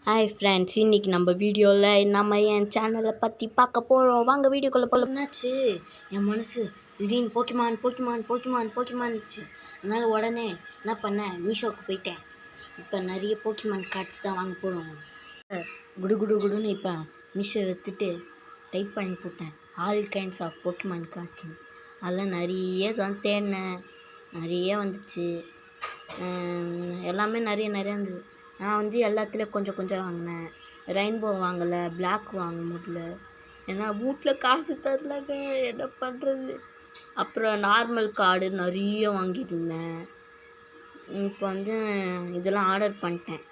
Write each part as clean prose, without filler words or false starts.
Hi friends, இன்றைக்கி நம்ம வீடியோவில் என் சேனலை பற்றி பார்க்க போகிறோம். வாங்க வீடியோக்குள்ளே போகலாம். என்னாச்சு, என் மனசு திடீர்னு போக்கிமான்ச்சு. அதனால் உடனே என்ன பண்ணேன், மீஷோவுக்கு போயிட்டேன். இப்போ நிறைய போக்கிமான் கார்ட்ஸ் தான் வாங்க போகிறோம். குடுன்னு இப்போ மீஷோ எடுத்துட்டு டைப் பண்ணி போட்டேன் all kinds of Pokemon cards. அதெல்லாம் நிறைய தான் தேடினேன், நிறைய வந்துச்சு. எல்லாமே நிறைய இருந்தது. நான் வந்து எல்லாத்துலேயும் கொஞ்சம் வாங்கினேன். ரெயின்போ வாங்கலை, பிளாக் வாங்க முடியல, ஏன்னா வீட்டில் காசு தரலங்க, என்ன பண்ணுறது. அப்புறம் நார்மல் கார்டு நிறைய வாங்கியிருந்தேன். இப்போ வந்து இதெல்லாம் ஆர்டர் பண்ணிட்டேன்.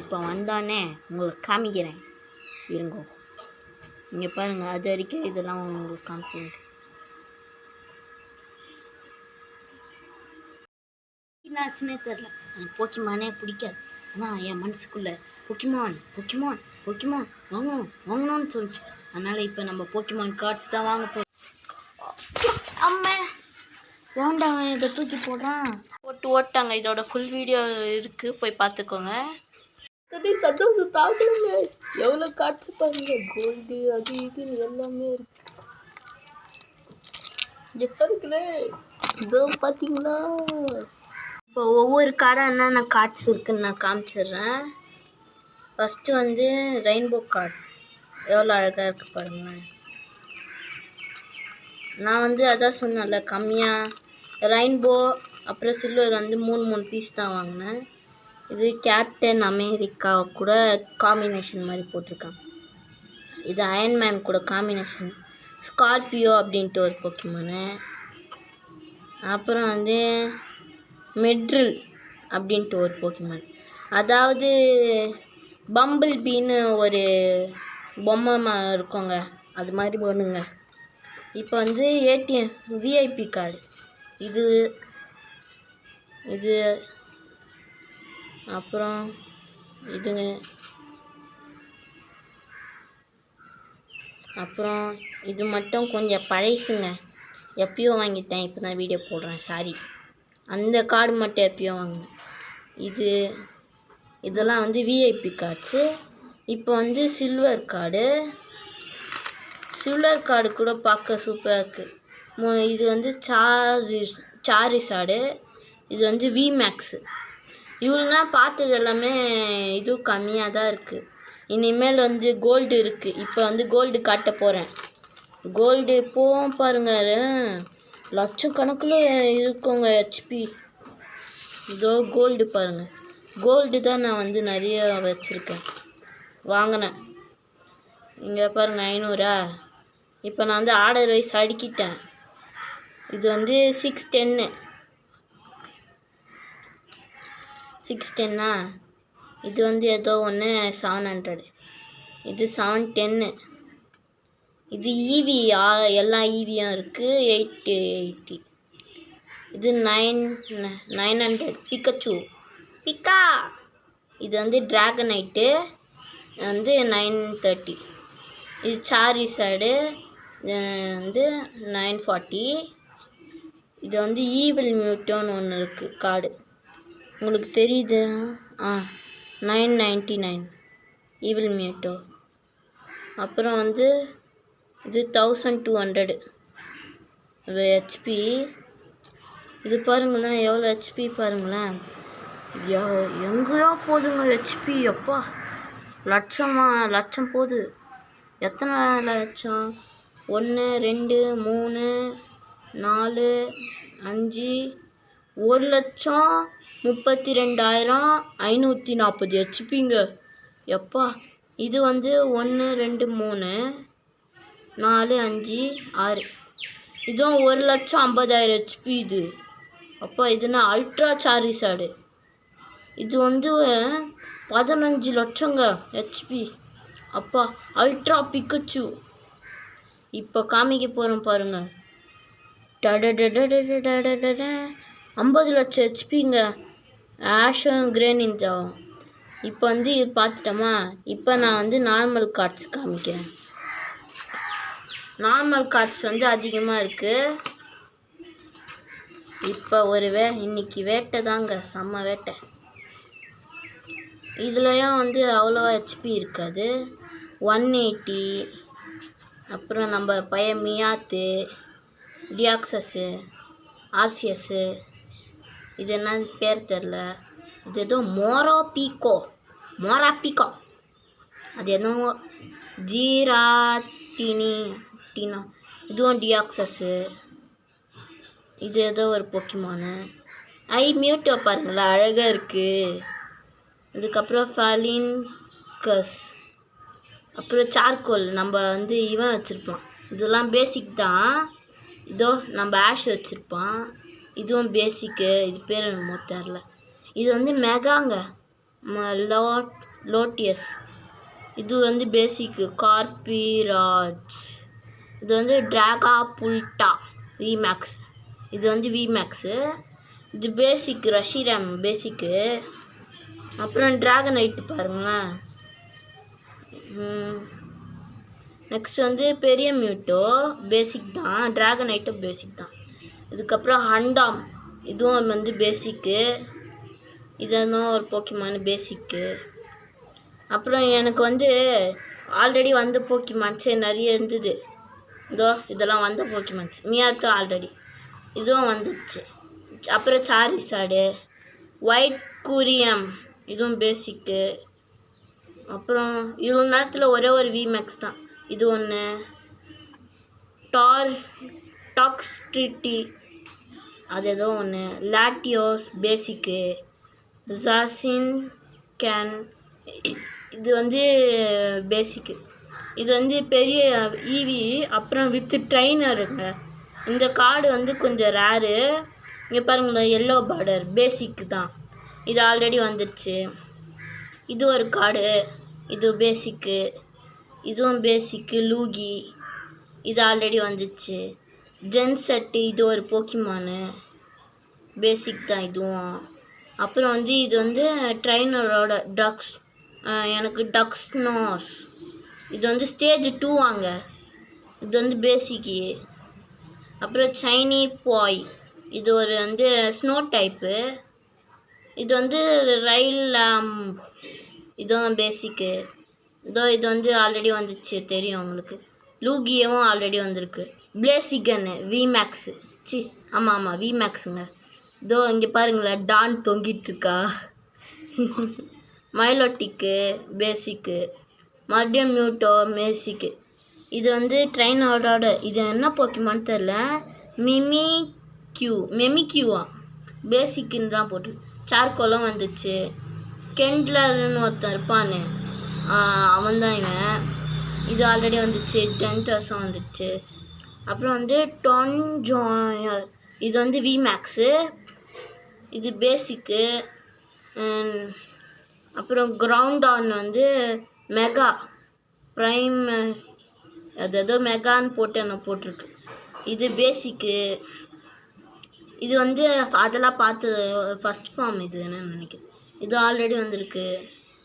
இப்போ வந்தானே உங்களுக்கு காமிக்கிறேன் இருங்கோ. இங்கே பாருங்கள், அது வரைக்கும் இதெல்லாம் உங்களுக்கு காமிச்சிருக்கு. என்னாச்சுன்னே தெரில, எனக்கு போக்கிமானே பிடிக்காது. ஆனால் என் மனசுக்குள்ளே போக்கிமான் வாங்கணும்னு சொல்லிச்சு. அதனால் இப்போ நம்ம போக்கிமான் கார்ட்ஸ் தான் வாங்க போகிறோம். அம்மா ஏன்டா இதை தூக்கி போடுறான், ஓட்டாங்க. இதோட ஃபுல் வீடியோ இருக்குது, போய் பார்த்துக்கோங்க. சந்தோஷம் தாக்கணுங்க. எவ்வளோ கார்ட்ஸ் பாருங்க, கோல்டு அது இதுன்னு எல்லாமே இருக்கு. எப்போ இருக்குல்ல, இதோ பார்த்தீங்களா. இப்போ ஒவ்வொரு கார்டாக என்னென்ன கார்ட்ஸ் இருக்குதுன்னு நான் காமிச்சிடுறேன். ஃபஸ்ட்டு வந்து ரெயின்போ கார்டு எவ்வளோ அழகாக இருக்குது பாருங்களேன். நான் வந்து அதான் சொன்னேன்ல, கம்மியாக ரெயின்போ அப்புறம் சில்வர் வந்து 3 பீஸ் தான் வாங்கினேன். இது கேப்டன் அமெரிக்கா கூட காம்பினேஷன் மாதிரி போட்டிருக்காங்க. இது அயன்மேன் கூட காம்பினேஷன். ஸ்கார்பியோ அப்படின்ட்டு ஒரு போக்கிமானு. அப்புறம் வந்து மெட்ரில் அப்படின்ட்டு ஒரு போக்கிமான், அதாவது பம்பிள் பீன்னு ஒரு பொம்மை இருக்குங்க, அது மாதிரி பண்ணுங்க. இப்போ வந்து ஏடிஎம் விஐபி கார்டு இது அப்புறம் இதுங்க. அப்புறம் இது மட்டும் கொஞ்சம் பழைசுங்க, எப்பயோ வாங்கிட்டேன், இப்போ தான் வீடியோ போடுறேன், சாரி. அந்த கார்டு மட்டும் எப்பயோ வாங்கினேன். இதெல்லாம் வந்து விஐபி கார்ட்ஸு. இப்போ வந்து சில்வர் கார்டு கூட பார்க்க சூப்பராக இருக்குது. இது வந்து சாரிசார்டு, இது வந்து விமேக்ஸு. இவங்களாம் பார்த்தது எல்லாமே இதுவும் கம்மியாக தான் இருக்குது. இனிமேல் வந்து கோல்டு இருக்குது. இப்போ வந்து கோல்டு காட்ட போகிறேன். கோல்டு இப்போவும் பாருங்கள், லட்சக்கணக்கில் இருக்குங்க ஹெச்பி. இதோ கோல்டு பாருங்கள், கோல்டு தான் நான் வந்து நிறைய வச்சுருக்கேன், வாங்கினேன். இங்கே பாருங்கள் 500. இப்போ நான் வந்து ஆர்டர் வைஸ் அடுக்கிட்டேன். இது வந்து 610. இது வந்து ஏதோ ஒன்று 700. இது 710. இது ஈவி, எல்லா ஈவியும் இருக்குது, 880. இது 900 பிக்கா. இது வந்து ட்ராகனைட்டு வந்து 930. இது சாரிசார்டு வந்து 940. இது வந்து ஈவில் மியூட்டோன்னு ஒன்று இருக்குது கார்டு, உங்களுக்கு தெரியுது. 999 ஈவில் மியூட்டோ. அப்புறம் வந்து இது 1200 ஹெச்பி. இது பாருங்களேன், எவ்வளோ ஹெச்பி பாருங்களேன், எங்கேயோ போதுங்க ஹெச்பி. அப்பா, லட்சம் போகுது. எத்தனை லட்சம்? 1 2 3 4 5 1,32,540 ஹெச்பிங்க. எப்பா, இது வந்து 1 2 3 4 5 6, இதுவும் 1,50,000 ஹெச்பி. இது அப்போ இதுனா அல்ட்ரா சாரிசார்டு. இது வந்து 15 லட்சங்க ஹெச்பி. அப்பா, அல்ட்ரா பிக்கச்சு. இப்போ காமிக்க போகிறோம் பாருங்கள், 50 லட்சம் ஹெச்பிங்க, ஆஷும் கிரேனிஞ்சாவும். இப்போ வந்து இது பார்த்துட்டோமா. இப்போ நான் வந்து நார்மல் கார்ட்ஸ் காமிக்கிறேன். நார்மல் கார்ட்ஸ் வந்து அதிகமாக இருக்குது. இப்போ இன்னைக்கு வேட்டை தாங்க, செம்ம வேட்டை. இதுலேயும் வந்து அவ்வளோவா ஹெச்பி இருக்காது. 180. அப்புறம் நம்ம பையன் மியாத்து, டியாக்ஸஸ்ஸு, ஆர்சிஎஸ்ஸு, இது என்னன்னு பேர் தெரில. இது ஏதோ மோராபிகோ, அது என்னவோ ஜீராட்டினா, இதுவும் டியாக்ஸஸ்ஸு. இது ஏதோ ஒரு போக்கிமானு. மியூட்டோ பாருங்களேன், அழகாக இருக்குது. இதுக்கப்புறம் ஃபாலின்கஸ், அப்புறம் சார்கோல். நம்ம வந்து இவன் வச்சுருப்பான். இதெல்லாம் பேசிக் தான். இதோ நம்ம ஆஷ் வச்சுருப்பான். இதுவும் பேசிக்கு. இது பேர் என்னமோ தெரில. இது வந்து மெகாங்க, லோட்டியஸ். இது வந்து பேசிக்கு கார்பிராஜ். இது வந்து ட்ராகா புல்டா விமேக்ஸ். இது வந்து விமேக்ஸு. இது பேசிக்கு ரஷிரம் பேசிக்கு. அப்புறம் ட்ராகனைட்டு பாருங்களேன். நெக்ஸ்ட் வந்து பெரிய மியூட்டோ பேசிக் தான். ட்ராகனைட்டும் பேசிக் தான். இதுக்கப்புறம் ஹண்டாம், இதுவும் வந்து பேசிக்கு. இதெல்லாம் ஒரு போக்கிமான் பேசிக்கு. அப்புறம் எனக்கு வந்து ஆல்ரெடி வந்த போக்கிமான்ஸே நிறைய இருந்தது. இதெல்லாம் வந்த போக்கிமான்ஸ். மியாத்து ஆல்ரெடி இதுவும் வந்துடுச்சு. அப்புறம் சாரிசாடு, ஒயிட் கூரியம், இதுவும் பேசிக்கு. அப்புறம் இவ்வளோ நேரத்தில் ஒரே ஒரு விமேக்ஸ் தான். இது ஒன்று. டாக்ஸ்ட்ரிட்டி, அது ஏதோ ஒன்று. லாட்டியோஸ் பேசிக்கு. ஜாசின் கேன், இது வந்து பேசிக்கு. இது வந்து பெரிய ஈவி. அப்புறம் வித் ட்ரைனருங்க. இந்த கார்டு வந்து கொஞ்சம் ரேரு. இங்கே பாருங்களேன், எல்லோ பார்டர் பேசிக்கு தான். இது ஆல்ரெடி வந்துடுச்சு. இது ஒரு கார்டு, இது பேசிக்கு. இதுவும் பேசிக்கு. லூகி, இது ஆல்ரெடி வந்துச்சு. ஜென்செட்டு, இது ஒரு போக்கிமானு பேசிக் தான் இதுவும். அப்புறம் வந்து இது வந்து ட்ரைனரோட டக்ஸ், எனக்கு டக்ஸ்னோஸ். இது வந்து ஸ்டேஜ் 2 வாங்க. இது வந்து பேசிக்கு. அப்புறம் சைனி பாய், இது ஒரு வந்து ஸ்னோ டைப்பு. இது வந்து ரயில் இதுவும் பேசிக்கு. இது வந்து ஆல்ரெடி வந்துச்சு, தெரியும் உங்களுக்கு. லூகியவும் ஆல்ரெடி வந்திருக்கு. பிளேசிகன்னு விமேக்ஸு. ஆமாம் விமேக்ஸுங்க. இங்கே பாருங்களேன், டான் தொங்கிட்டுருக்கா. மைலோட்டிக்கு பேசிக்கு. மறுபடியும் மியூட்டோ பேசிக்கு. இது வந்து ட்ரைனரோட, இது என்ன போக்கிமான்னு தெரில. மெமிக்யூவா பேசிக்குன்னு தான் போட்டு. சார்கோலும் வந்துச்சு. கெண்ட்லர்னு ஒருத்தன் இருப்பானே, அவன் தான் இவன். இது ஆல்ரெடி வந்துச்சு. டென்டர்ஸும் வந்துச்சு. அப்புறம் வந்து டொன்ஜாயர், இது வந்து விமேக்ஸு. இது பேசிக்கு. அப்புறம் கிரவுண்டான் வந்து மெகா ப்ரைம், அது ஏதோ மெகான்னு போட்டு என்ன போட்டிருக்கு. இது பேசிக்கு. இது வந்து அதெல்லாம் பார்த்து ஃபஸ்ட் ஃபார்ம் இது என்னன்னு நினைக்கிறேன். இது ஆல்ரெடி வந்திருக்கு.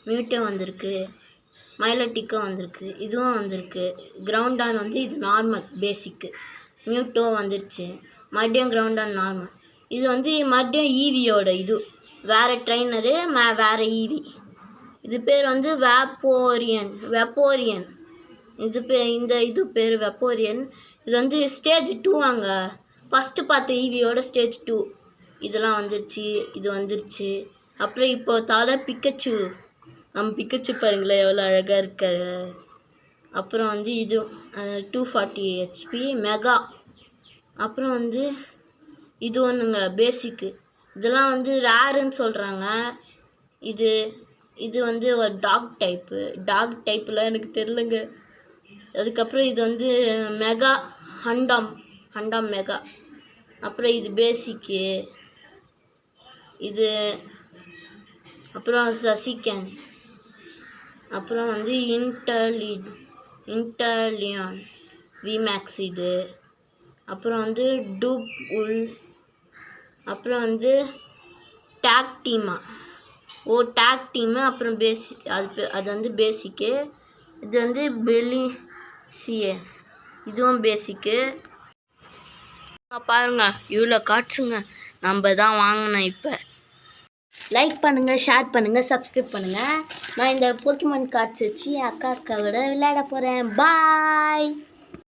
மியூட்டோ வந்திருக்கு. மைலட்டிக்கும் வந்திருக்கு. இதுவும் வந்திருக்கு. கிரவுண்டான் வந்து இது நார்மல் பேசிக்கு. மியூட்டோ வந்துருச்சு. மறுபடியும் கிரவுண்டான் நார்மல். இது வந்து மறுபடியும் ஈவியோட இது வேறு ட்ரைனரு, வேறு ஈவி. இது பேர் வந்து வெப்போரியன். இது பேர் வெப்போரியன். இது வந்து ஸ்டேஜ் 2 வாங்க. ஃபஸ்ட்டு பார்த்த ஈவியோட ஸ்டேஜ் 2 இதெல்லாம் வந்துருச்சு. இது வந்துருச்சு. அப்புறம் இப்போ பிக்கச்சு, நம்ம பிக்கச்சு பாருங்களேன் எவ்வளோ அழகாக இருக்காரு. அப்புறம் வந்து இது 240 HP மெகா. அப்புறம் வந்து இது ஒன்றுங்க பேசிக்கு. இதெல்லாம் வந்து ரேருன்னு சொல்கிறாங்க. இது வந்து ஒரு டாக் டைப்பில் எனக்கு தெரிலங்க. அதுக்கப்புறம் இது வந்து மெகா ஹண்டாம் மெகா. அப்புறம் இது பேசிக்கு. இது அப்புறம் சசிகேன். அப்புறம் வந்து இன்டர்லியான் விமேக்ஸ் இது. அப்புறம் வந்து டூப் உல். அப்புறம் வந்து டேக் டீமா, டேக் டீமு. அப்புறம் பேசிக், அது வந்து பேசிக்கு. இது வந்து பெலிசியஸ், இதுவும் பேசிக்கு. பாருங்க இவ்வளோ கார்ட்ஸுங்க நம்ம தான் வாங்கினோம் இப்போ. லைக் பண்ணுங்கள், ஷேர் பண்ணுங்கள், சப்ஸ்கிரைப் பண்ணுங்கள். நான் இந்த போக்கிமான் கார்ட்ஸ் வச்சு அக்காவோட விளையாட போகிறேன். பாய்.